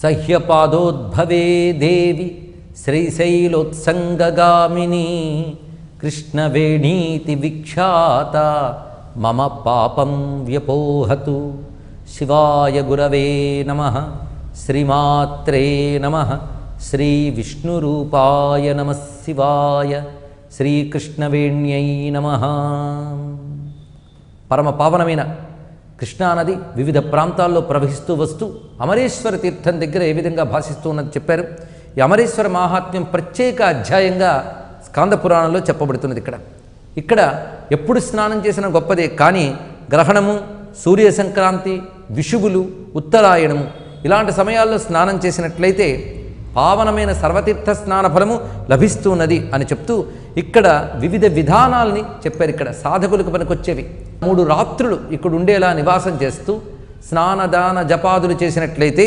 సహ్యపాదోద్భవే దేవి శ్రీశైలోత్సంగగామిని కృష్ణవేణీతి విఖ్యాత మమ పాపం వ్యపోహతు. శివాయ గురవే నమః. శ్రీమాత్రే నమః. శ్రీ విష్ణురూపాయ నమః శివాయ. శ్రీకృష్ణవేణ్యై నమః. పరమ పావనమైన కృష్ణానది వివిధ ప్రాంతాల్లో ప్రవహిస్తూ వస్తూ అమరేశ్వర తీర్థం దగ్గర ఏ విధంగా భాషిస్తూ ఉన్నది చెప్పారు. ఈ అమరేశ్వర మాహాత్మ్యం ప్రత్యేక అధ్యాయంగా స్కాంద పురాణంలో చెప్పబడుతున్నది. ఇక్కడ ఎప్పుడు స్నానం చేసిన గొప్పదే, కానీ గ్రహణము, సూర్య సంక్రాంతి, విషువులు, ఉత్తరాయణము ఇలాంటి సమయాల్లో స్నానం చేసినట్లయితే పావనమైన సర్వతీర్థ స్నాన ఫలము లభిస్తున్నది అని చెప్తూ ఇక్కడ వివిధ విధానాల్ని చెప్పారు. ఇక్కడ సాధకులకు పనికొచ్చేవి 3 రాత్రులు ఇక్కడ ఉండేలా నివాసం చేస్తూ స్నానదాన జపాదులు చేసినట్లయితే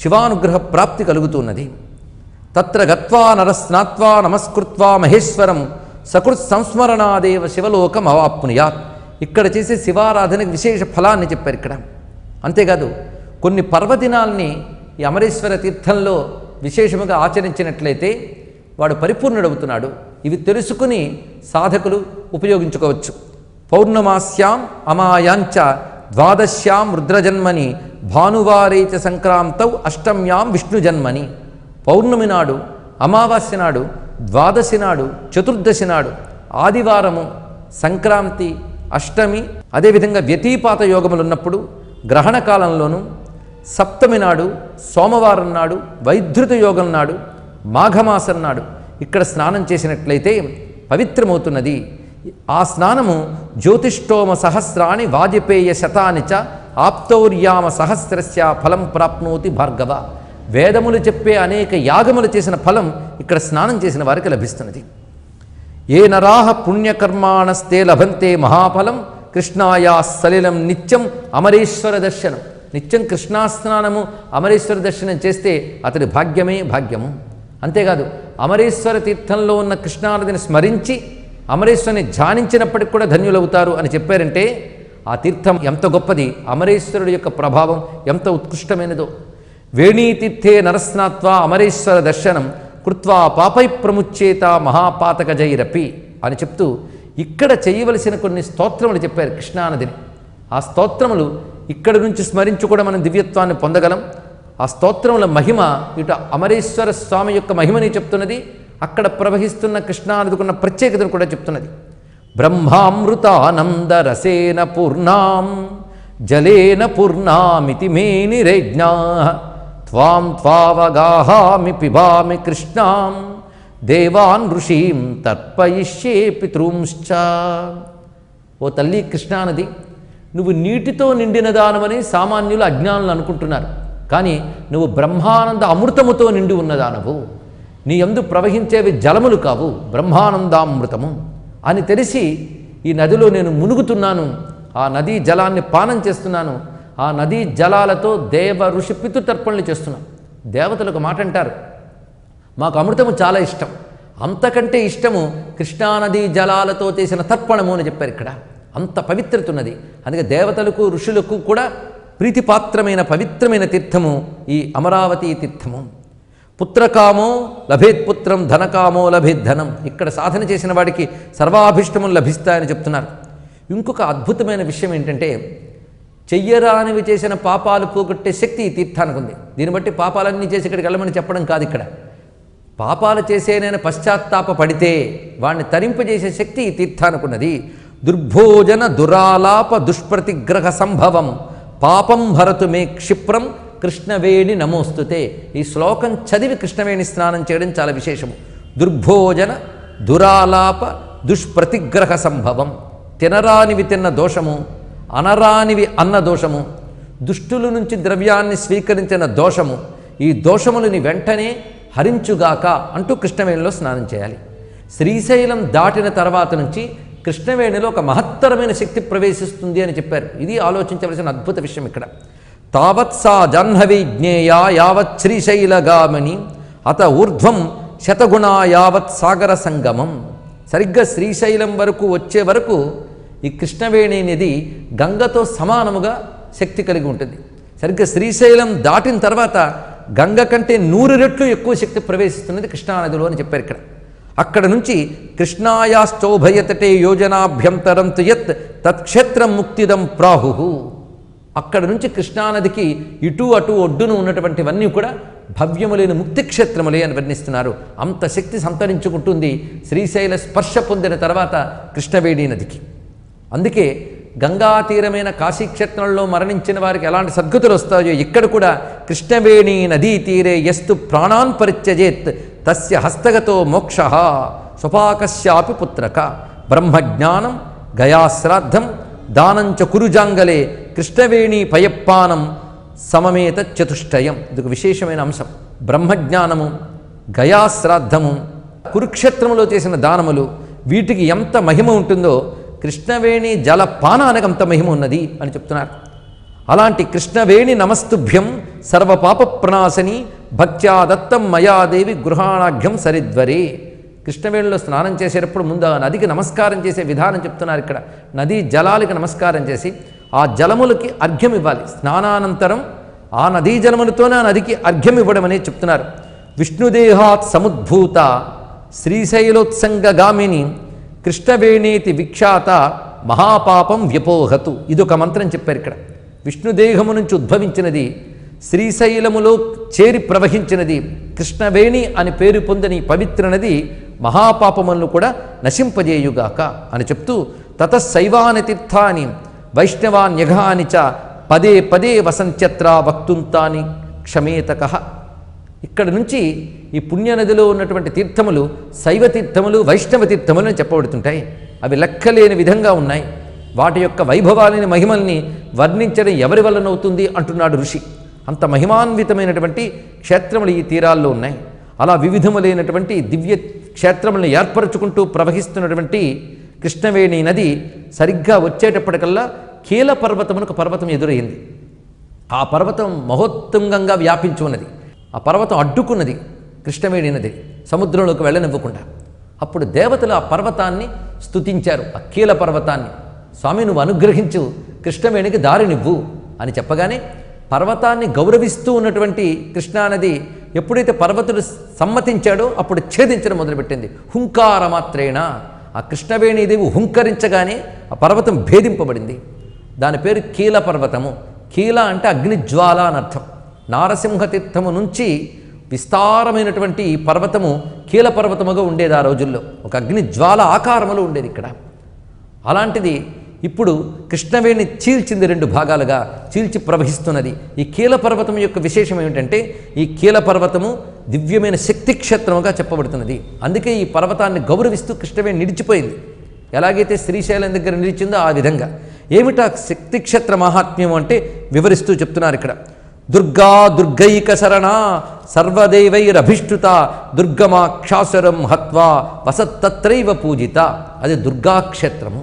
శివానుగ్రహ ప్రాప్తి కలుగుతున్నది. తత్ర గత్వా నరస్నాత్వా నమస్కృత్వా మహేశ్వరం సకృత్ సంస్మరణాదేవ శివలోకం అవాప్నుయాత్. ఇక్కడ చేసే శివారాధనకు విశేష ఫలాన్ని చెప్పారు ఇక్కడ. అంతేకాదు కొన్ని పర్వదినాల్ని ఈ అమరేశ్వర తీర్థంలో విశేషముగా ఆచరించినట్లయితే వాడు పరిపూర్ణుడవుతున్నాడు. ఇవి తెలుసుకుని సాధకులు ఉపయోగించుకోవచ్చు. పౌర్ణమాస్యాం అమాయాంచ ద్వాదశ్యాం రుద్రజన్మని భానువారేచ సంక్రాంతౌ అష్టమ్యాం విష్ణుజన్మని. పౌర్ణమి నాడు, అమావాస్య నాడు, ద్వాదశి నాడు, చతుర్దశి నాడు, ఆదివారము, సంక్రాంతి, అష్టమి, అదేవిధంగా వ్యతిపాత యోగములు ఉన్నప్పుడు, గ్రహణ కాలంలోనూ, సప్తమి నాడు, సోమవారం నాడు, వైధృత యోగం నాడు, మాఘమాసం నాడు ఇక్కడ స్నానం చేసినట్లయితే పవిత్రమవుతున్నది. ఆ స్నానము జ్యోతిష్టోమ సహస్రాణి వాజపేయ శతాని చ ఆప్తౌర్యామ సహస్రస్య ఫలం ప్రాప్నోతి భార్గవ. వేదములు చెప్పే అనేక యాగములు చేసిన ఫలం ఇక్కడ స్నానం చేసిన వారికి లభిస్తున్నది. ఏ నరాహ పుణ్యకర్మాణస్తే లభంతే మహాఫలం కృష్ణాయా సలిలం నిత్యం అమరేశ్వర దర్శనం. నిత్యం కృష్ణాస్నానము, అమరేశ్వర దర్శనం చేస్తే అతడి భాగ్యమే భాగ్యము. అంతేకాదు అమరేశ్వర తీర్థంలో ఉన్న కృష్ణానదిని స్మరించి అమరేశ్వరుని ధ్యానించినప్పటికి కూడా ధన్యులవుతారు అని చెప్పారంటే ఆ తీర్థం ఎంత గొప్పది, అమరేశ్వరుడి యొక్క ప్రభావం ఎంత ఉత్కృష్టమైనదో. వేణీతీర్థే నరస్నాత్వా అమరేశ్వర దర్శనం కృత్వా పాపై ప్రముచ్చేత మహాపాతకజైరపి అని చెప్తూ ఇక్కడ చేయవలసిన కొన్ని స్తోత్రములు చెప్పారు కృష్ణానదిని. ఆ స్తోత్రములు ఇక్కడ నుంచి స్మరించి కూడా మనం దివ్యత్వాన్ని పొందగలం. ఆ స్తోత్రముల మహిమ ఇటు అమరేశ్వర స్వామి యొక్క మహిమని చెప్తున్నది, అక్కడ ప్రవహిస్తున్న కృష్ణానదికున్న ప్రత్యేకతను కూడా చెప్తున్నది. బ్రహ్మామృతానంద రసేన పూర్ణాం జలేన పూర్ణామితి మేనిరేజ్ఞా త్వాం త్వావగాహామి పిబామి కృష్ణాం దేవాన్ ఋషీం తర్పయిష్యే పితృంశ్చ. ఓ తల్లి కృష్ణానది, నువ్వు నీటితో నిండిన దానవని సామాన్యులు అజ్ఞానులు అనుకుంటున్నారు. కానీ నువ్వు బ్రహ్మానంద అమృతముతో నిండి ఉన్నదానవు. నీ యందు ప్రవహించేవి జలములు కావు, బ్రహ్మానందామృతము అని తెలిసి ఈ నదిలో నేను మునుగుతున్నాను, ఆ నదీ జలాన్ని పానం చేస్తున్నాను, ఆ నదీ జలాలతో దేవ ఋషి పితృతర్పణలు చేస్తున్నాను. దేవతలకు మాట అంటారు, మాకు అమృతము చాలా ఇష్టం, అంతకంటే ఇష్టము కృష్ణానదీ జలాలతో చేసిన తర్పణము అని చెప్పారు. ఇక్కడ అంత పవిత్రత ఉన్నది. అందుకే దేవతలకు ఋషులకు కూడా ప్రీతిపాత్రమైన పవిత్రమైన తీర్థము ఈ అమరావతి తీర్థము. పుత్రకామో లభేత్ పుత్రం, ధనకామో లభేత్ ధనం. ఇక్కడ సాధన చేసిన వాడికి సర్వాభిష్టములు లభిస్తాయని చెప్తున్నారు. ఇంకొక అద్భుతమైన విషయం ఏంటంటే చెయ్యరానివి చేసిన పాపాలు పోగొట్టే శక్తి ఈ తీర్థానికి ఉంది. దీన్ని బట్టి పాపాలన్నీ చేసి ఇక్కడికి వెళ్ళమని చెప్పడం కాదు. ఇక్కడ పాపాలు చేసేనైనా పశ్చాత్తాప పడితే వాడిని తరింపజేసే శక్తి ఈ తీర్థానికి ఉన్నది. దుర్భోజన దురాలాప దుష్ప్రతిగ్రహ సంభవం పాపం భరతు మే క్షిప్రం కృష్ణవేణి నమోస్తుతే. ఈ శ్లోకం చదివి కృష్ణవేణి స్నానం చేయడం చాలా విశేషము. దుర్భోజన దురాలాప దుష్ప్రతిగ్రహ సంభవం, తినరానివి తిన్న దోషము, అనరానివి అన్న దోషము, దుష్టుల నుంచి ద్రవ్యాన్ని స్వీకరించిన దోషము, ఈ దోషములని వెంటనే హరించుగాక అంటూ కృష్ణవేణిలో స్నానం చేయాలి. శ్రీశైలం దాటిన తర్వాత నుంచి కృష్ణవేణిలో ఒక మహత్తరమైన శక్తి ప్రవేశిస్తుంది అని చెప్పారు. ఇది ఆలోచించవలసిన అద్భుత విషయం. ఇక్కడ తావత్ సా జాహ్నవీ జ్ఞేయా యావత్ శ్రీశైలగామిని అత ఊర్ధ్వం శతగుణా యావత్ సాగర సంగమం. సరిగ్గా శ్రీశైలం వరకు వచ్చే వరకు ఈ కృష్ణవేణి అనేది గంగతో సమానముగా శక్తి కలిగి ఉంటుంది. సరిగ్గా శ్రీశైలం దాటిన తర్వాత గంగ కంటే 100 రెట్లు ఎక్కువ శక్తి ప్రవేశిస్తున్నది కృష్ణానదిలో అని చెప్పారు ఇక్కడ. అక్కడ నుంచి కృష్ణాయాశ్చోభయతటే యోజనాభ్యంతరం తు యత్ తత్క్షేత్రం ముక్తిదం ప్రాహు. అక్కడ నుంచి కృష్ణానదికి ఇటు అటు ఒడ్డును ఉన్నటువంటివన్నీ కూడా భవ్యములైన ముక్తి క్షేత్రములే అని వర్ణిస్తున్నారు. అంత శక్తి సంతరించుకుంటుంది శ్రీశైల స్పర్శ పొందిన తర్వాత కృష్ణవేణి నదికి. అందుకే గంగా తీరమైన కాశీక్షేత్రంలో మరణించిన వారికి ఎలాంటి సద్గతులు వస్తాయో ఇక్కడ కూడా కృష్ణవేణి నదీ తీరే యస్తు ప్రాణాన్ పరిత్యజేత్ తస్య హస్తగతో మోక్ష స్వపాకస్యాపి పుత్రక బ్రహ్మజ్ఞానం గయాశ్రాద్ధం దానంచ కురుజాంగలే కృష్ణవేణి పయప్పానం సమమేత చతుష్టయం. ఇది ఒక విశేషమైన అంశం. బ్రహ్మజ్ఞానము, గయాశ్రాద్ధము, కురుక్షేత్రములో చేసిన దానములు, వీటికి ఎంత మహిమ ఉంటుందో కృష్ణవేణి జలపానానికి అంత మహిమ ఉన్నది అని చెప్తున్నారు. అలాంటి కృష్ణవేణి నమస్తుభ్యం సర్వపాప ప్రణాశని భక్త్యా దత్తం మయాదేవి గృహాణాఘ్యం సరిద్వరే. కృష్ణవేణిలో స్నానం చేసేటప్పుడు ముందు ఆ నదికి నమస్కారం చేసే విధానం చెప్తున్నారు ఇక్కడ. నదీ జలాలకి నమస్కారం చేసి ఆ జలములకి అర్ఘ్యం ఇవ్వాలి. స్నానానంతరం ఆ నదీ జలములతోనే ఆ నదికి అర్ఘ్యం ఇవ్వడం అనేది చెప్తున్నారు. విష్ణుదేహాత్ సముద్భూత శ్రీశైలోత్సంగగామిని కృష్ణవేణీతి విఖ్యాత మహాపాపం వ్యపోహతు. ఇదొక మంత్రం చెప్పారు ఇక్కడ. విష్ణుదేహము నుంచి ఉద్భవించినది, శ్రీశైలములో చేరి ప్రవహించినది కృష్ణవేణి అని పేరు పొందని పవిత్ర నది మహాపాపములను కూడా నశింపజేయుగాక అని చెప్తూ తతశైవాని తీర్థాని వైష్ణవాన్యఘాని చ పదే పదే వసంత్యత్ర వక్తుంతాని క్షమేతక. ఇక్కడ నుంచి ఈ పుణ్యనదిలో ఉన్నటువంటి తీర్థములు శైవ తీర్థములు, వైష్ణవ తీర్థములు అని చెప్పబడుతుంటాయి. అవి లెక్కలేని విధంగా ఉన్నాయి. వాటి యొక్క వైభవాలని, మహిమల్ని వర్ణించడం ఎవరి వల్లనవుతుంది అంటున్నాడు ఋషి. అంత మహిమాన్వితమైనటువంటి క్షేత్రములు ఈ తీరాల్లో ఉన్నాయి. అలా వివిధములైనటువంటి దివ్య క్షేత్రములను ఏర్పరచుకుంటూ ప్రవహిస్తున్నటువంటి కృష్ణవేణి నది సరిగ్గా వచ్చేటప్పటికల్లా కీల పర్వతమునకు పర్వతం ఎదురైంది. ఆ పర్వతం మహోత్తుంగంగా వ్యాపించి ఉన్నది. ఆ పర్వతం అడ్డుకున్నది కృష్ణవేణి నది, సముద్రంలోకి వెళ్ళనివ్వకుండా. అప్పుడు దేవతలు ఆ పర్వతాన్ని స్తుతించారు. ఆ కీల పర్వతాన్ని, స్వామి నువ్వు అనుగ్రహించు, కృష్ణవేణికి దారినివ్వు అని చెప్పగానే పర్వతాన్ని గౌరవిస్తూ ఉన్నటువంటి కృష్ణానది ఎప్పుడైతే పర్వతుడు సమ్మతించాడో అప్పుడు ఛేదించడం మొదలుపెట్టింది. హుంకారమాత్రేణ ఆ కృష్ణవేణీదేవి హుంకరించగానే ఆ పర్వతం భేదింపబడింది. దాని పేరు కీల పర్వతము. కీల అంటే అగ్నిజ్వాల అని అర్థం. నారసింహతీర్థము నుంచి విస్తారమైనటువంటి పర్వతము కీల పర్వతముగా ఉండేది ఆ రోజుల్లో. ఒక అగ్నిజ్వాల ఆకారములో ఉండేది ఇక్కడ. అలాంటిది ఇప్పుడు కృష్ణవేణి చీల్చింది, 2 భాగాలుగా చీల్చి ప్రవహిస్తున్నది. ఈ కీల పర్వతం యొక్క విశేషం ఏమిటంటే ఈ కీల పర్వతము దివ్యమైన శక్తి క్షేత్రముగా చెప్పబడుతున్నది. అందుకే ఈ పర్వతాన్ని గౌరవిస్తూ కృష్ణవేణి నిలిచిపోయింది. ఎలాగైతే శ్రీశైలం దగ్గర నిలిచిందో ఆ విధంగా. ఏమిటా శక్తి క్షేత్ర మహాత్మ్యం అంటే వివరిస్తూ చెప్తున్నారు ఇక్కడ. దుర్గా దుర్గైక శరణ సర్వదేవైరభిష్టుత దుర్గమాక్షాసురం హత్వా వసత్తత్రైవ పూజిత. అది దుర్గాక్షేత్రము.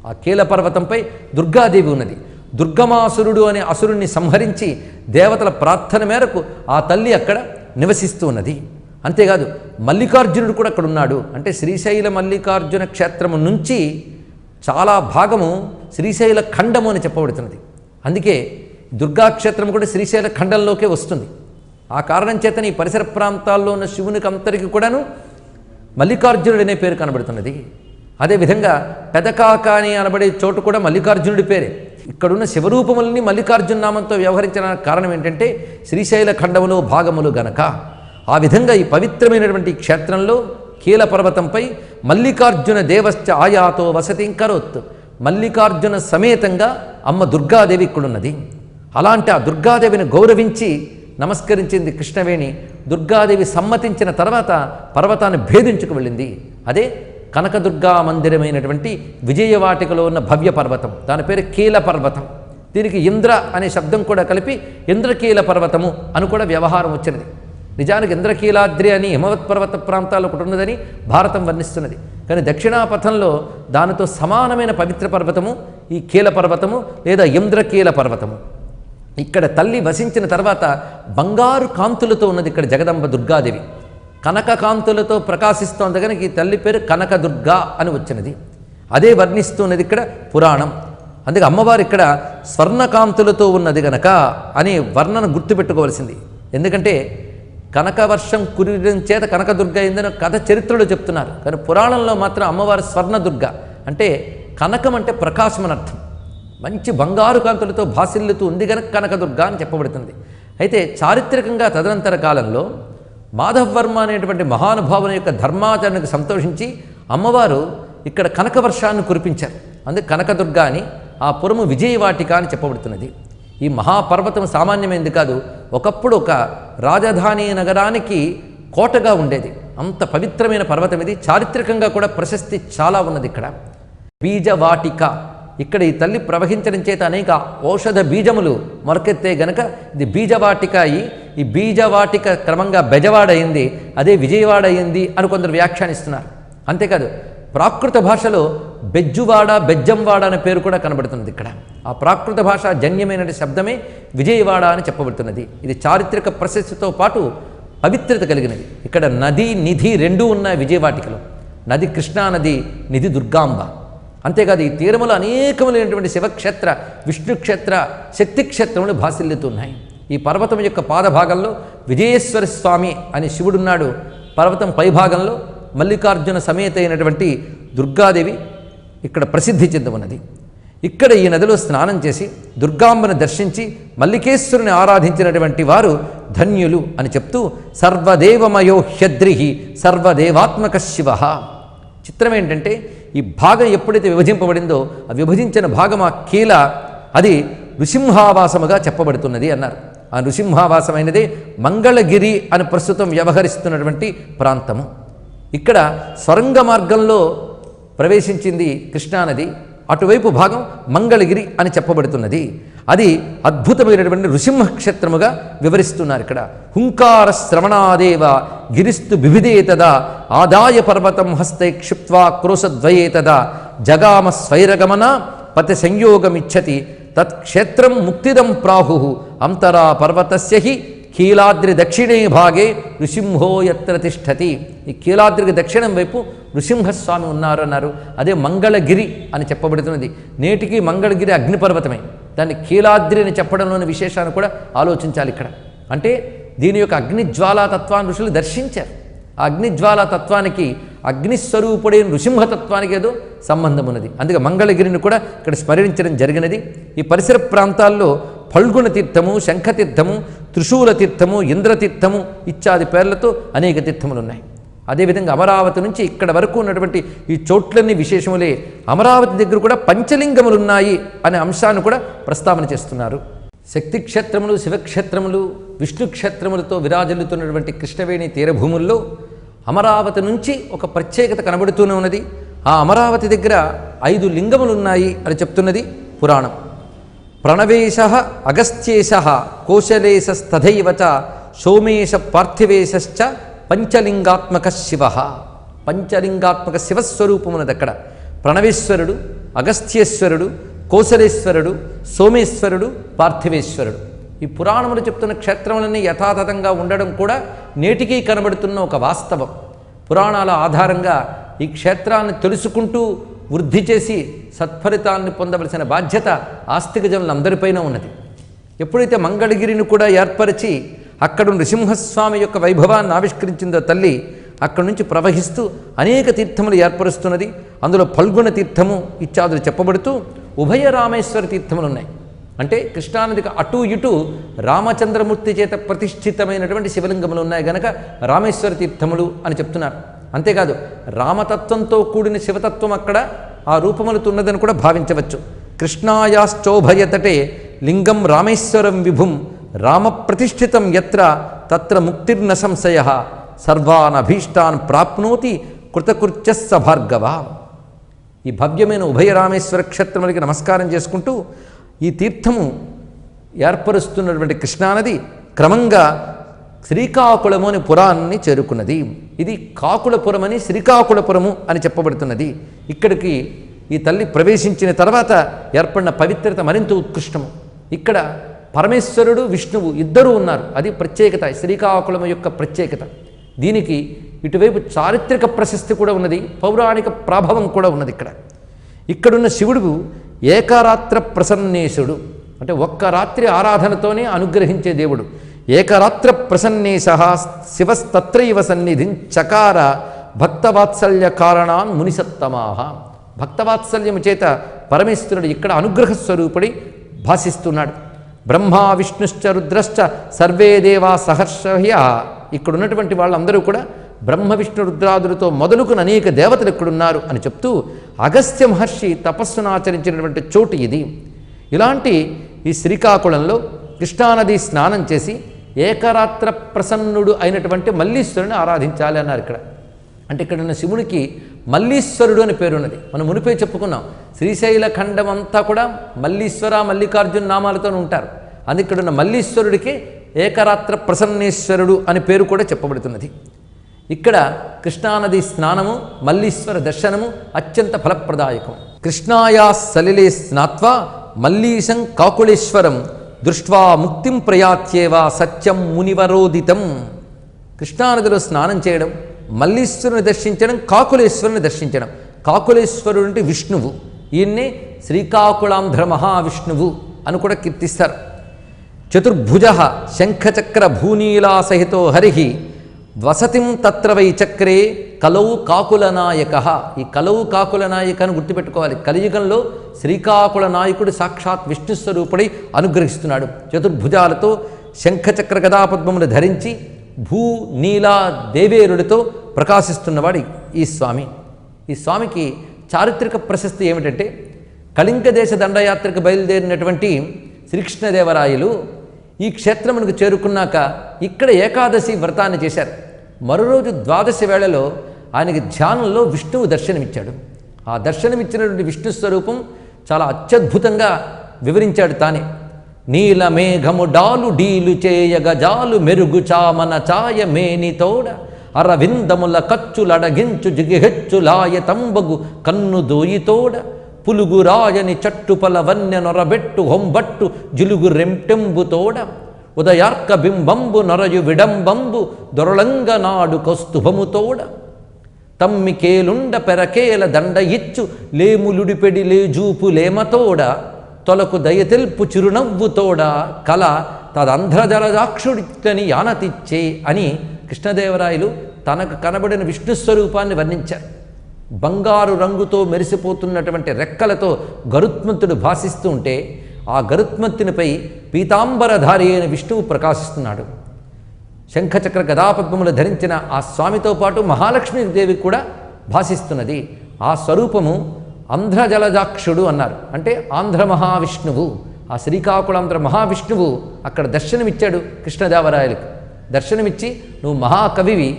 ఆ కీల పర్వతంపై దుర్గాదేవి ఉన్నది. దుర్గమాసురుడు అనే అసురుణ్ణి సంహరించి దేవతల ప్రార్థన మేరకు ఆ తల్లి అక్కడ నివసిస్తూ ఉన్నది. అంతేకాదు మల్లికార్జునుడు కూడా అక్కడ ఉన్నాడు. అంటే శ్రీశైల మల్లికార్జున క్షేత్రము నుంచి చాలా భాగము శ్రీశైల ఖండము అని చెప్పబడుతున్నది. అందుకే దుర్గాక్షేత్రం కూడా శ్రీశైల ఖండంలోకే వస్తుంది. ఆ కారణం చేతనే ఈ పరిసర ప్రాంతాల్లో ఉన్న శివునికి అంతరికి కూడాను మల్లికార్జునుడు అనే పేరు కనబడుతున్నది. అదేవిధంగా పెదకాకాని అనబడే చోటు కూడా మల్లికార్జునుడి పేరే. ఇక్కడున్న శివరూపములని మల్లికార్జున నామంతో వ్యవహరించడానికి కారణం ఏంటంటే శ్రీశైల ఖండములో భాగములు గనక. ఆ విధంగా ఈ పవిత్రమైనటువంటి క్షేత్రంలో కీల పర్వతంపై మల్లికార్జున దేవశ్చ ఆయాతో వసతిం కరోత్. మల్లికార్జున సమేతంగా అమ్మ దుర్గాదేవి ఇక్కడున్నది. అలాంటి ఆ దుర్గాదేవిని గౌరవించి నమస్కరించింది కృష్ణవేణి. దుర్గాదేవి సమ్మతించిన తర్వాత పర్వతాన్ని భేదించుకు వెళ్ళింది. అదే కనకదుర్గా మందిరమైనటువంటి విజయవాటికలో ఉన్న భవ్య పర్వతం. దాని పేరు కీల పర్వతం. దీనికి ఇంద్ర అనే శబ్దం కూడా కలిపి ఇంద్రకీల పర్వతము అని కూడా వ్యవహారం వచ్చినది. నిజానికి ఇంద్రకీలాద్రి అని హిమవత్ పర్వత ప్రాంతాల్లో ఒకటి ఉన్నదని భారతం వర్ణిస్తున్నది. కానీ దక్షిణాపథంలో దానితో సమానమైన పవిత్ర పర్వతము ఈ కీల పర్వతము లేదా ఇంద్రకీల పర్వతము. ఇక్కడ తల్లి వసించిన తర్వాత బంగారు కాంతులతో ఉన్నది ఇక్కడ జగదంబ దుర్గాదేవి. కనక కాంతులతో ప్రకాశిస్తోంది కనుక ఈ తల్లి పేరు కనకదుర్గా అని వచ్చినది. అదే వర్ణిస్తున్నది ఇక్కడ పురాణం. అందుకే అమ్మవారు ఇక్కడ స్వర్ణకాంతులతో ఉన్నది గనక అనే వర్ణన గుర్తుపెట్టుకోవలసింది. ఎందుకంటే కనకవర్షం కురియడం చేత కనకదుర్గ అయిందని కథ చరిత్రలో చెప్తున్నారు. కానీ పురాణంలో మాత్రం అమ్మవారు స్వర్ణదుర్గ, అంటే కనకం అంటే ప్రకాశం అని అర్థం. మంచి బంగారు కాంతులతో భాసిల్లుతూ ఉంది కనుక కనకదుర్గ అని చెప్పబడుతుంది. అయితే చారిత్రకంగా తదనంతర కాలంలో మాధవవర్మ అనేటువంటి మహానుభావుని యొక్క ధర్మాచరణకు సంతోషించి అమ్మవారు ఇక్కడ కనకవర్షాన్ని కురిపించారు. అందుకే కనకదుర్గ అని ఆ పురము విజయవాటిక అని చెప్పబడుతున్నది. ఈ మహాపర్వతం సామాన్యమైనది కాదు. ఒకప్పుడు ఒక రాజధాని నగరానికి కోటగా ఉండేది. అంత పవిత్రమైన పర్వతం ఇది. చారిత్రకంగా కూడా ప్రశస్తి చాలా ఉన్నది. ఇక్కడ బీజవాటిక, ఇక్కడ ఈ తల్లి ప్రవహించడం చేత అనేక ఔషధ బీజములు మొలకెత్తే గనక ఇది బీజవాటిక అయి, ఈ బీజవాటిక క్రమంగా బెజవాడ అయింది, అదే విజయవాడ అయింది అని కొందరు వ్యాఖ్యానిస్తున్నారు. అంతేకాదు ప్రాకృత భాషలో బెజ్జువాడ, బెజ్జంవాడ అనే పేరు కూడా కనబడుతున్నది. ఇక్కడ ఆ ప్రాకృత భాష జన్యమైన శబ్దమే విజయవాడ అని చెప్పబడుతున్నది. ఇది చారిత్రక ప్రశస్తితో పాటు పవిత్రత కలిగినది. ఇక్కడ నది నిధి రెండూ ఉన్నాయి విజయవాటికలో. నది కృష్ణానది, నిధి దుర్గాంబ. అంతేకాదు ఈ తీరములో అనేకములైనటువంటి శివక్షేత్ర, విష్ణుక్షేత్ర, శక్తిక్షేత్రములు భాసిల్లుతున్నాయి. ఈ పర్వతం యొక్క పాదభాగంలో విజయేశ్వర స్వామి అని శివుడున్నాడు. పర్వతం పైభాగంలో మల్లికార్జున సమేత అయినటువంటి దుర్గాదేవి ఇక్కడ ప్రసిద్ధి చెంది ఉన్నది. ఇక్కడ ఈ నదిలో స్నానం చేసి దుర్గాంబను దర్శించి మల్లికేశ్వరుని ఆరాధించినటువంటి వారు ధన్యులు అని చెప్తూ సర్వదేవమయో హ్యద్రిహి సర్వదేవాత్మక శివ. చిత్రం ఏంటంటే ఈ భాగం ఎప్పుడైతే విభజింపబడిందో ఆ విభజించిన భాగం ఆ కీల అది నృసింహావాసముగా చెప్పబడుతున్నది అన్నారు. ఆ నృసింహావాసమైనదే మంగళగిరి అని ప్రస్తుతం వ్యవహరిస్తున్నటువంటి ప్రాంతము. ఇక్కడ సొరంగ మార్గంలో ప్రవేశించింది కృష్ణానది. అటువైపు భాగం మంగళగిరి అని చెప్పబడుతున్నది. అది అద్భుతమైనటువంటి నృసింహక్షేత్రముగా వివరిస్తున్నారు. ఇక్కడ హుంకార శ్రవణాదేవ గిరిస్తు బిభిదేతదా ఆదాయ పర్వతం హస్తై క్షిప్త్వా క్రోశద్వయేతదా జగామ స్వైరగమన పతి సంయోగమిచ్చతి తత్క్షేత్రం ముక్తిదం ప్రాహు అంతరా పర్వతస్య హి కీలాద్రి దక్షిణే భాగే నృసింహో యత్ర తిష్టతి. ఈ కీలాద్రికి దక్షిణం వైపు నృసింహస్వామి ఉన్నారు అన్నారు. అదే మంగళగిరి అని చెప్పబడుతున్నది. నేటికి మంగళగిరి అగ్నిపర్వతమే. దాన్ని కీలాద్రి అని చెప్పడంలోని విశేషాన్ని కూడా ఆలోచించాలి ఇక్కడ. అంటే దీని యొక్క అగ్నిజ్వాలా తత్వాన్ని ఋషులు దర్శించారు. ఆ అగ్నిజ్వాలా తత్వానికి అగ్నిస్వరూపుడైన నృసింహతత్వానికి ఏదో సంబంధం ఉన్నది. అందుకే మంగళగిరిని కూడా ఇక్కడ స్మరించడం జరిగినది. ఈ పరిసర ప్రాంతాల్లో ఫల్గుణ తీర్థము, శంఖతీర్థము, త్రిశూల తీర్థము, ఇంద్రతీర్థము ఇత్యాది పేర్లతో అనేక తీర్థములు ఉన్నాయి. అదేవిధంగా అమరావతి నుంచి ఇక్కడ వరకు ఉన్నటువంటి ఈ చోట్లన్నీ విశేషములే. అమరావతి దగ్గర కూడా పంచలింగములు ఉన్నాయి అనే అంశాన్ని కూడా ప్రస్తావన చేస్తున్నారు. శక్తిక్షేత్రములు, శివక్షేత్రములు, విష్ణుక్షేత్రములతో విరాజిల్లుతున్నటువంటి కృష్ణవేణి తీరభూముల్లో అమరావతి నుంచి ఒక ప్రత్యేకత కనబడుతూనే ఉన్నది. ఆ అమరావతి దగ్గర 5 లింగములు ఉన్నాయి అని చెప్తున్నది పురాణం. ప్రణవేశ అగస్త్యేశ కోశలేశస్తథైవ చ సోమేశ పార్థివేశ్చ పంచలింగాత్మక శివ. పంచలింగాత్మక శివస్వరూపమున్నది అక్కడ. ప్రణవేశ్వరుడు, అగస్త్యేశ్వరుడు, కోశలేశ్వరుడు, సోమేశ్వరుడు, పార్థివేశ్వరుడు. ఈ పురాణములు చెప్తున్న క్షేత్రములన్నీ యథాతథంగా ఉండడం కూడా నేటికీ కనబడుతున్న ఒక వాస్తవం. పురాణాల ఆధారంగా ఈ క్షేత్రాన్ని తెలుసుకుంటూ వృద్ధి చేసి సత్ఫలితాన్ని పొందవలసిన బాధ్యత ఆస్తిక జనులందరిపైన ఉన్నది. ఎప్పుడైతే మంగళగిరిని కూడా ఏర్పరిచి అక్కడ నృసింహస్వామి యొక్క వైభవాన్ని ఆవిష్కరించిందో తల్లి, అక్కడి నుంచి ప్రవహిస్తూ అనేక తీర్థములు ఏర్పరుస్తున్నది. అందులో ఫల్గుణ తీర్థము ఇత్యాదులు చెప్పబడుతూ ఉభయ రామేశ్వర తీర్థములు ఉన్నాయి. అంటే కృష్ణానదికి అటు ఇటు రామచంద్రమూర్తి చేత ప్రతిష్ఠితమైనటువంటి శివలింగములు ఉన్నాయి గనక రామేశ్వర తీర్థములు అని చెప్తున్నారు. అంతేకాదు రామతత్వంతో కూడిన శివతత్వం అక్కడ ఆ రూపములుతున్నదని కూడా భావించవచ్చు. కృష్ణాయాశ్చోభయతటే లింగం రామేశ్వరం విభుం రామ ప్రతిష్ఠితం యత్ర తత్ర ముక్తిర్న సంశయ సర్వానభీష్టాన్ ప్రాప్నోతి కృతకృత్యస్స భార్గవ. ఈ భవ్యమైన ఉభయ రామేశ్వర క్షేత్రములకి నమస్కారం చేసుకుంటూ ఈ తీర్థము ఏర్పరుస్తున్నటువంటి కృష్ణానది క్రమంగా శ్రీకాకుళము అని పురాన్ని చేరుకున్నది. ఇది కాకుళపురమని శ్రీకాకుళపురము అని చెప్పబడుతున్నది. ఇక్కడికి ఈ తల్లి ప్రవేశించిన తర్వాత ఏర్పడిన పవిత్రత మరింత ఉత్కృష్టము. ఇక్కడ పరమేశ్వరుడు, విష్ణువు ఇద్దరూ ఉన్నారు. అది ప్రత్యేకత, శ్రీకాకుళము యొక్క ప్రత్యేకత. దీనికి ఇటువైపు చారిత్రక ప్రశస్తి కూడా ఉన్నది, పౌరాణిక ప్రభావం కూడా ఉన్నది. ఇక్కడున్న శివుడు ఏకరాత్ర ప్రసన్నేశుడు, అంటే ఒక్క రాత్రి ఆరాధనతోనే అనుగ్రహించే దేవుడు. ఏకరాత్ర ప్రసన్నేశ శివస్తత్రైవ సన్నిధిం చకార భక్తవాత్సల్య కారణాన్ మునిసత్తమాహ. భక్తవాత్సల్యము చేత పరమేశ్వరుడు ఇక్కడ అనుగ్రహ స్వరూపుడి భాసిస్తున్నాడు. బ్రహ్మా విష్ణుశ్చ రుద్రశ్చ సర్వే దేవా సహర్షహ్య. ఇక్కడ ఉన్నటువంటి వాళ్ళందరూ కూడా బ్రహ్మ విష్ణు రుద్రాదులతో మొదలుకుని అనేక దేవతలు ఎక్కడున్నారు అని చెప్తూ అగస్త్య మహర్షి తపస్సును ఆచరించినటువంటి చోటు ఇది. ఇలాంటి ఈ శ్రీకాకుళంలో కృష్ణానది స్నానం చేసి ఏకరాత్ర ప్రసన్నుడు అయినటువంటి మల్లీశ్వరుని ఆరాధించాలి అన్నారు ఇక్కడ. అంటే ఇక్కడ ఉన్న శివునికి మల్లీశ్వరుడు అని పేరున్నది. మనం మునిపే చెప్పుకున్నాం, శ్రీశైల ఖండం అంతా కూడా మల్లీశ్వర మల్లికార్జున నామాలతో ఉంటారు. అందుకే ఇక్కడ ఉన్న మల్లీశ్వరుడికి ఏకరాత్ర ప్రసన్నేశ్వరుడు అని పేరు కూడా చెప్పబడుతున్నది. ఇక్కడ కృష్ణానది స్నానము మల్లీశ్వర దర్శనము అత్యంత ఫలప్రదాయకం. కృష్ణాయా సలిలే స్నాత్వా మల్లీశం కాకుళేశ్వరం దృష్ట్వా ముక్తిం ప్రయాత్యేవా సత్యం మునివరోదితం. కృష్ణానదిలో స్నానం చేయడం, మల్లీశ్వరుని దర్శించడం, కాకులేశ్వరుని దర్శించడం. కాకులేశ్వరుడు అంటే విష్ణువు, ఈయన్నే శ్రీకాకుళాంధ్ర మహావిష్ణువు అని కూడా కీర్తిస్తారు. చతుర్భుజ శంఖచక్ర భూనీలా సహితో హరి వసతిం తత్ర వై చక్రే కలౌ కాకుల నాయక. ఈ కలౌ కాకుల నాయక అని గుర్తుపెట్టుకోవాలి. కలియుగంలో శ్రీకాకుళ నాయకుడు సాక్షాత్ విష్ణు స్వరూపుడై అనుగ్రహిస్తున్నాడు. చతుర్భుజాలతో శంఖచక్ర గదాపద్మములు ధరించి భూ నీలా దేవేరుడితో ప్రకాశిస్తున్నవాడు ఈ స్వామి. ఈ స్వామికి చారిత్రక ప్రశస్తి ఏమిటంటే, కళింగ దేశ దండయాత్రకు బయలుదేరినటువంటి శ్రీకృష్ణదేవరాయలు ఈ క్షేత్రమునకు చేరుకున్నాక ఇక్కడ ఏకాదశి వ్రతాన్ని చేశారు. మరో రోజు ద్వాదశి వేళలో ఆయనకి ధ్యానంలో విష్ణువు దర్శనమిచ్చాడు. ఆ దర్శనమిచ్చినటువంటి విష్ణు స్వరూపం చాలా అత్యద్భుతంగా వివరించాడు తానే. నీలమేఘము డాలు డీలు చేయగజాలు మెరుగు చామన ఛాయ మేనితోడ అరవిందముల కచ్చులడగించు జిగిహెచ్చులాయ తంబగు కన్ను దోయితోడ పులుగు రాయని చట్టుపల వన్య నొరబెట్టు హొంబట్టు జిలుగు రెంటెంబుతోడ ఉదయార్క బింబంబు నొరయు విడంబంబు దొరళంగ నాడు కౌస్తుభముతోడ తమ్మికేలుండ పెరకేల దండ ఇచ్చు లేములుడిపెడి లేజూపు లేమతోడ తొలకు దయతెల్పు చిరునవ్వుతోడ కల తదంధ్రజలదాక్షుడితని యానతిచ్చే అని కృష్ణదేవరాయలు తనకు కనబడిన విష్ణు స్వరూపాన్ని వర్ణించారు. బంగారు రంగుతో మెరిసిపోతున్నటువంటి రెక్కలతో గరుత్మంతుడు భాసిస్తూ ఉంటే ఆ గరుత్మంతునిపై పీతాంబరధారి అయిన విష్ణువు ప్రకాశిస్తున్నాడు. శంఖచక్ర గదాపద్మములు ధరించిన ఆ స్వామితో పాటు మహాలక్ష్మీదేవి కూడా భాసిస్తున్నది. ఆ స్వరూపము ఆంధ్రజలజాక్షుడు అన్నారు. అంటే ఆంధ్ర మహావిష్ణువు. ఆ శ్రీకాకుళాంధ్ర మహావిష్ణువు అక్కడ దర్శనమిచ్చాడు కృష్ణదేవరాయలకు. దర్శనమిచ్చి, నువ్వు మహాకవివి,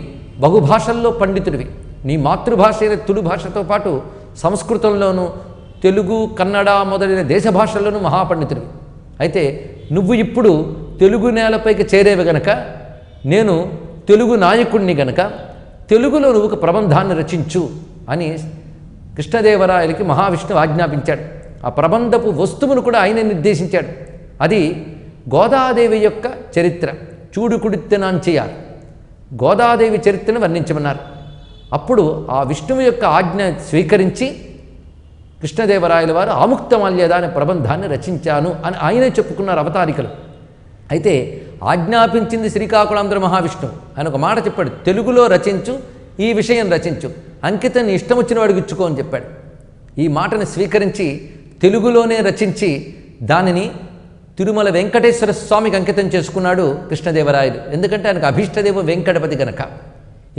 బహుభాషల్లో పండితుడివి, నీ మాతృభాష అయిన తులు భాషతో పాటు సంస్కృతంలోనూ తెలుగు కన్నడ మొదలైన దేశ భాషల్లోనూ మహాపండితుడివి. అయితే నువ్వు ఇప్పుడు తెలుగు నేలపైకి చేరేవి గనక, నేను తెలుగు నాయకుడిని గనక తెలుగులో నువ్వు ఒక ప్రబంధాన్ని రచించు అని కృష్ణదేవరాయలకి మహావిష్ణువు ఆజ్ఞాపించాడు. ఆ ప్రబంధపు వస్తువును కూడా ఆయన నిర్దేశించాడు. అది గోదాదేవి యొక్క చరిత్ర. చూడుకుడిత్తెనాంచెయ్యాలి, గోదాదేవి చరిత్రను వర్ణించమన్నారు. అప్పుడు ఆ విష్ణువు యొక్క ఆజ్ఞ స్వీకరించి కృష్ణదేవరాయల వారు ఆముక్తమాల్యద అనే ప్రబంధాన్ని రచించాను అని ఆయనే చెప్పుకున్నారు అవతారికలు. అయితే ఆజ్ఞాపించింది శ్రీకాకుళాంధ్ర మహావిష్ణువు. ఆయన ఒక మాట చెప్పాడు, తెలుగులో రచించు, ఈ విషయం రచించు, అంకితం నీ ఇష్టం వచ్చిన వాడికి ఇచ్చుకో అని చెప్పాడు. ఈ మాటను స్వీకరించి తెలుగులోనే రచించి దానిని తిరుమల వెంకటేశ్వర స్వామికి అంకితం చేసుకున్నాడు కృష్ణదేవరాయలు. ఎందుకంటే ఆయనకు అభీష్టదేవ వెంకటపతి గనక.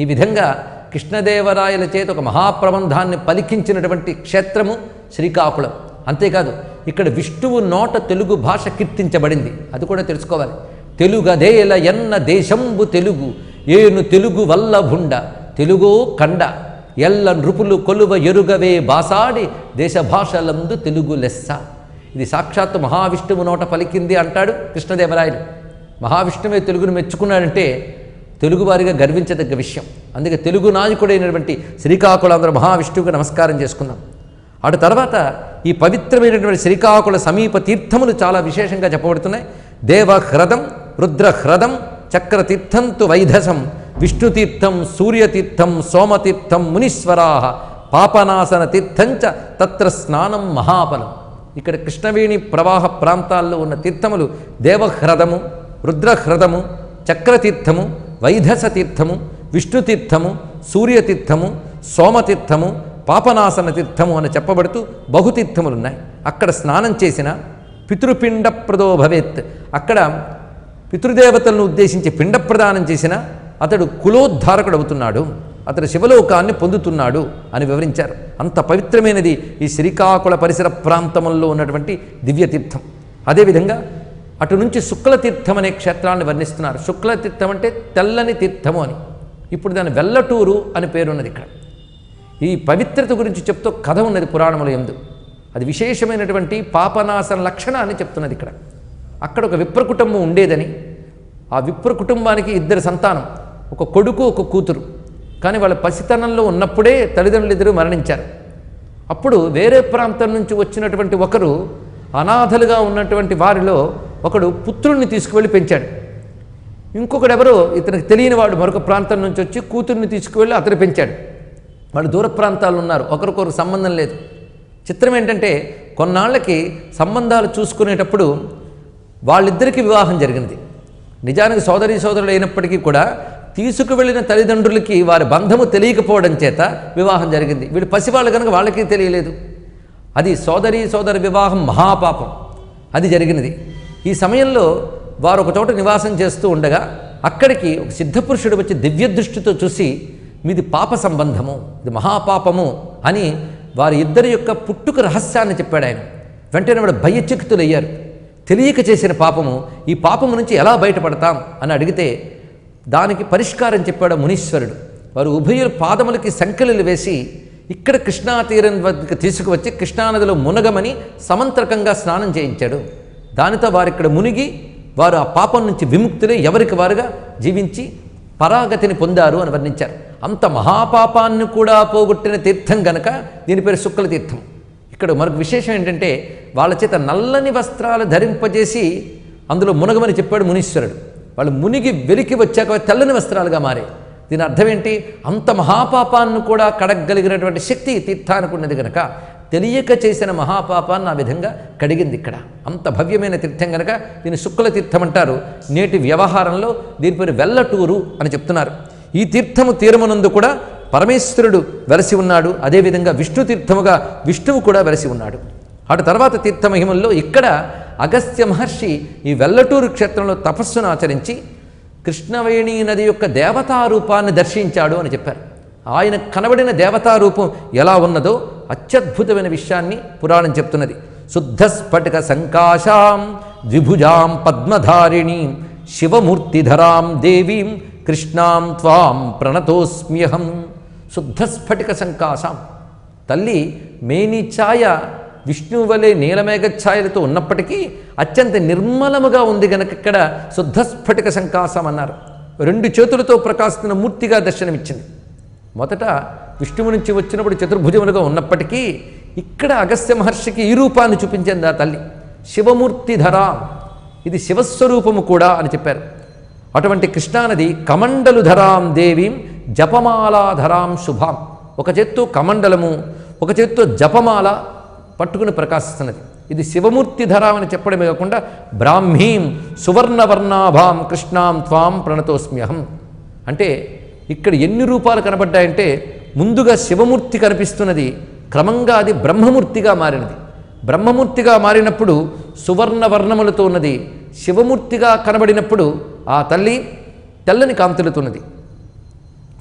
ఈ విధంగా కృష్ణదేవరాయల చేత ఒక మహాప్రబంధాన్ని పలికించినటువంటి క్షేత్రము శ్రీకాకుళం. అంతేకాదు, ఇక్కడ విష్ణువు నోట తెలుగు భాష కీర్తించబడింది. అది కూడా తెలుసుకోవాలి. తెలుగదేల ఎన్న దేశంబు తెలుగు ఏను తెలుగు వల్లభుండ తెలుగో కండ ఎల్ల నృపులు కొలువ ఎరుగవే బాసాడి దేశ భాషలందు తెలుగు లెస్స. ఇది సాక్షాత్తు మహావిష్ణువు నోట పలికింది అంటాడు కృష్ణదేవరాయలు. మహావిష్ణువే తెలుగును మెచ్చుకున్నాడంటే తెలుగువారిగా గర్వించదగ్గ విషయం. అందుకే తెలుగు నాయకుడైనటువంటి శ్రీకాకుళాంధ్ర మహావిష్ణువుకి నమస్కారం చేసుకుందాం. అటు తర్వాత ఈ పవిత్రమైనటువంటి శ్రీకాకుళ సమీప తీర్థములు చాలా విశేషంగా చెప్పబడుతున్నాయి. దేవహ్రదం, రుద్రహ్రదం, చక్రతీర్థంతు వైధసం, విష్ణుతీర్థం, సూర్యతీర్థం, సోమతీర్థం, మునీశ్వరాహ, పాపనాశన తీర్థంచ తత్ర స్నానం మహాఫలం. ఇక్కడ కృష్ణవేణి ప్రవాహ ప్రాంతాల్లో ఉన్న తీర్థములు దేవహ్రదము, రుద్రహ్రదము, చక్రతీర్థము, వైధస తీర్థము, విష్ణుతీర్థము, సూర్యతీర్థము, సోమతీర్థము, పాపనాశన తీర్థము అని చెప్పబడుతూ బహుతీర్థములున్నాయి. అక్కడ స్నానం చేసిన పితృపిండ ప్రదో భవేత్, అక్కడ పితృదేవతలను ఉద్దేశించి పిండ ప్రదానం చేసిన అతడు కులోద్ధారకుడు అవుతున్నాడు, అతడు శివలోకాన్ని పొందుతున్నాడు అని వివరించారు. అంత పవిత్రమైనది ఈ శ్రీకాకుళ పరిసర ప్రాంతంలో ఉన్నటువంటి దివ్యతీర్థం. అదేవిధంగా అటు నుంచి శుక్లతీర్థం అనే క్షేత్రాన్ని వర్ణిస్తున్నారు. శుక్లతీర్థం అంటే తెల్లని తీర్థము అని. ఇప్పుడు దాని వెల్లటూరు అని పేరున్నది. ఇక్కడ ఈ పవిత్రత గురించి చెప్తూ కథ ఉన్నది పురాణముల యందు. అది విశేషమైనటువంటి పాపనాశన లక్షణాన్ని చెప్తున్నది ఇక్కడ. అక్కడ ఒక విప్ర కుటుంబం ఉండేదని, ఆ విప్ర కుటుంబానికి 2 సంతానం, ఒక కొడుకు ఒక కూతురు. కానీ వాళ్ళ పసితనంలో ఉన్నప్పుడే తల్లిదండ్రులిద్దరూ మరణించారు. అప్పుడు వేరే ప్రాంతం నుంచి వచ్చినటువంటి ఒకరు అనాథలుగా ఉన్నటువంటి వారిలో ఒకడు పుత్రుణ్ణి తీసుకువెళ్ళి పెంచాడు. ఇంకొకడు ఎవరో ఇతనికి తెలియని వాడు మరొక ప్రాంతం నుంచి వచ్చి కూతుర్ని తీసుకువెళ్ళి అతను పెంచాడు. వాళ్ళు దూర ప్రాంతాలు ఉన్నారు, ఒకరికొకరు సంబంధం లేదు. చిత్రం ఏంటంటే కొన్నాళ్ళకి సంబంధాలు చూసుకునేటప్పుడు వాళ్ళిద్దరికీ వివాహం జరిగినది. నిజానికి సోదరీ సోదరులు అయినప్పటికీ కూడా తీసుకువెళ్ళిన తల్లిదండ్రులకి వారి బంధము తెలియకపోవడం చేత వివాహం జరిగింది. వీళ్ళు పసివాళ్ళు కనుక వాళ్ళకి తెలియలేదు. అది సోదర వివాహం మహాపాపం. అది జరిగినది. ఈ సమయంలో వారు ఒక చోట నివాసం చేస్తూ ఉండగా అక్కడికి ఒక సిద్ధపురుషుడు వచ్చి దివ్య దృష్టితో చూసి, మీది పాప సంబంధము, ఇది మహాపాపము అని వారి ఇద్దరి యొక్క పుట్టుక రహస్యాన్ని చెప్పాడు ఆయన. వెంటనే వాడు భయచకితులయ్యారు. తెలియక చేసిన పాపము, ఈ పాపము నుంచి ఎలా బయటపడతాం అని అడిగితే దానికి పరిష్కారం చెప్పాడు మునీశ్వరుడు. వారు ఉభయుల పాదములకి సంకెళ్ళు వేసి ఇక్కడ కృష్ణా తీరం వద్దకు తీసుకువచ్చి కృష్ణానదిలో మునగమని సమంత్రకంగా స్నానం చేయించాడు. దానితో వారిక్కడ మునిగి వారు ఆ పాపం నుంచి విముక్తులై ఎవరికి వారుగా జీవించి పరాగతిని పొందారు అని వర్ణించారు. అంత మహాపాపాన్ని కూడా పోగొట్టిన తీర్థం గనక దీని పేరు శుక్ల తీర్థం. ఇక్కడ మరొక విశేషం ఏంటంటే వాళ్ళ చేత నల్లని వస్త్రాలు ధరింపజేసి అందులో మునగమని చెప్పాడు మునీశ్వరుడు. వాళ్ళు మునిగి వెలికి వచ్చాక తెల్లని వస్త్రాలుగా మారే. దీని అర్థం ఏంటి? అంత మహాపాపాన్ని కూడా కడగలిగినటువంటి శక్తి తీర్థానికి ఉన్నది కనుక తెలియక చేసిన మహాపాపాన్ని ఆ విధంగా కడిగింది ఇక్కడ. అంత భవ్యమైన తీర్థం కనుక దీన్ని శుక్ల తీర్థం అంటారు. నేటి వ్యవహారంలో దీని పేరు వెల్లటూరు అని చెప్తున్నారు. ఈ తీర్థము తీరమునందు కూడా పరమేశ్వరుడు వెలసి ఉన్నాడు. అదేవిధంగా విష్ణు తీర్థముగా విష్ణువు కూడా వెలసి ఉన్నాడు. అటు తర్వాత తీర్థమహిమల్లో ఇక్కడ అగస్త్య మహర్షి ఈ వెల్లటూరు క్షేత్రంలో తపస్సును ఆచరించి కృష్ణవేణి నది యొక్క దేవతారూపాన్ని దర్శించాడు అని చెప్పారు. ఆయన కనబడిన దేవతారూపం ఎలా ఉన్నదో అత్యద్భుతమైన విషయాన్ని పురాణం చెప్తున్నది. శుద్ధ స్ఫటిక సంకాశాం ద్విభుజాం పద్మధారిణీం శివమూర్తిధరాం దేవీం కృష్ణాం త్వాం ప్రణతోస్మ్యహం. శుద్ధ స్ఫటిక సంకాశాం, తల్లి మేనిఛాయ విష్ణువు వలె నీలమేఘఛాయలతో ఉన్నప్పటికీ అత్యంత నిర్మలముగా ఉంది గనక ఇక్కడ శుద్ధ స్ఫటిక సంకాశం అన్నారు. 2 చేతులతో ప్రకాశిస్తున్న మూర్తిగా దర్శనమిచ్చింది. మొదట విష్ణువు నుంచి వచ్చినప్పుడు చతుర్భుజములుగా ఉన్నప్పటికీ ఇక్కడ అగస్త్య మహర్షికి ఈ రూపాన్ని చూపించింది ఆ తల్లి. శివమూర్తిధరా, ఇది శివస్వరూపము కూడా అని చెప్పారు. అటువంటి కృష్ణానది కమండలు ధరాం దేవీం జపమాలాధరాం శుభాం. ఒక చేత్తో కమండలము, ఒక చేత్తో జపమాల పట్టుకుని ప్రకాశిస్తున్నది. ఇది శివమూర్తి ధరాం అని చెప్పడమే కాకుండా బ్రాహ్మీం సువర్ణవర్ణాభాం కృష్ణాం త్వాం ప్రణతోస్మ్యహం అంటే ఇక్కడ ఎన్ని రూపాలు కనబడ్డాయంటే ముందుగా శివమూర్తి కనిపిస్తున్నది, క్రమంగా అది బ్రహ్మమూర్తిగా మారినది. బ్రహ్మమూర్తిగా మారినప్పుడు సువర్ణవర్ణములతో ఉన్నది. శివమూర్తిగా కనబడినప్పుడు ఆ తల్లి తెల్లని కాంతులతున్నది.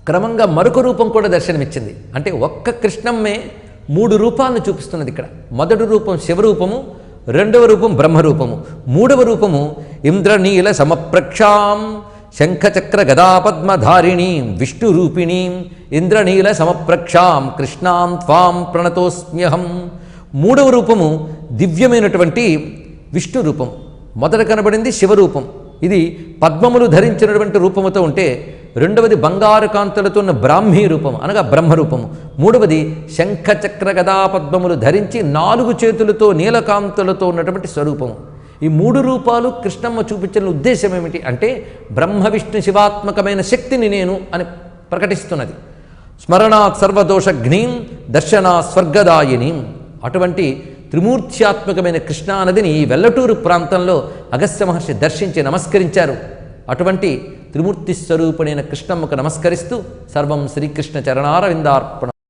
క్రమంగా మరొక రూపం కూడా దర్శనమిచ్చింది. అంటే ఒక్క కృష్ణమ్మే 3 రూపాలను చూపిస్తున్నది ఇక్కడ. మొదటి రూపం శివరూపము, రెండవ రూపం బ్రహ్మరూపము, మూడవ రూపము ఇంద్రనీల సమప్రక్షాం శంఖచక్ర గదాపద్మధారిణీం విష్ణురూపిణీం ఇంద్రనీల సమప్రక్షాం కృష్ణాం త్వాం ప్రణతోస్మ్యహం. మూడవ రూపము దివ్యమైనటువంటి విష్ణు రూపం. మొదట కనబడింది శివరూపం, ఇది పద్మములు ధరించినటువంటి రూపముతో ఉంటే, రెండవది బంగారు కాంతులతో ఉన్న బ్రాహ్మీ రూపము అనగా బ్రహ్మరూపము, మూడవది శంఖచక్ర గదాపద్మములు ధరించి 4 చేతులతో నీలకాంతులతో ఉన్నటువంటి స్వరూపము. ఈ 3 రూపాలు కృష్ణమ్మ చూపించిన ఉద్దేశం ఏమిటి అంటే బ్రహ్మ విష్ణు శివాత్మకమైన శక్తిని నేను అని ప్రకటిస్తున్నది. స్మరణాత్ సర్వదోషఘ్నీం దర్శనా స్వర్గదాయినీం. అటువంటి త్రిమూర్త్యాత్మకమైన కృష్ణానదిని ఈ వెల్లటూరు ప్రాంతంలో అగస్త్య మహర్షి దర్శించి నమస్కరించారు. అటువంటి త్రిమూర్తి స్వరూపుడైన కృష్ణమ్మకు నమస్కరిస్తూ సర్వం శ్రీకృష్ణ చరణారవిందార్పణ.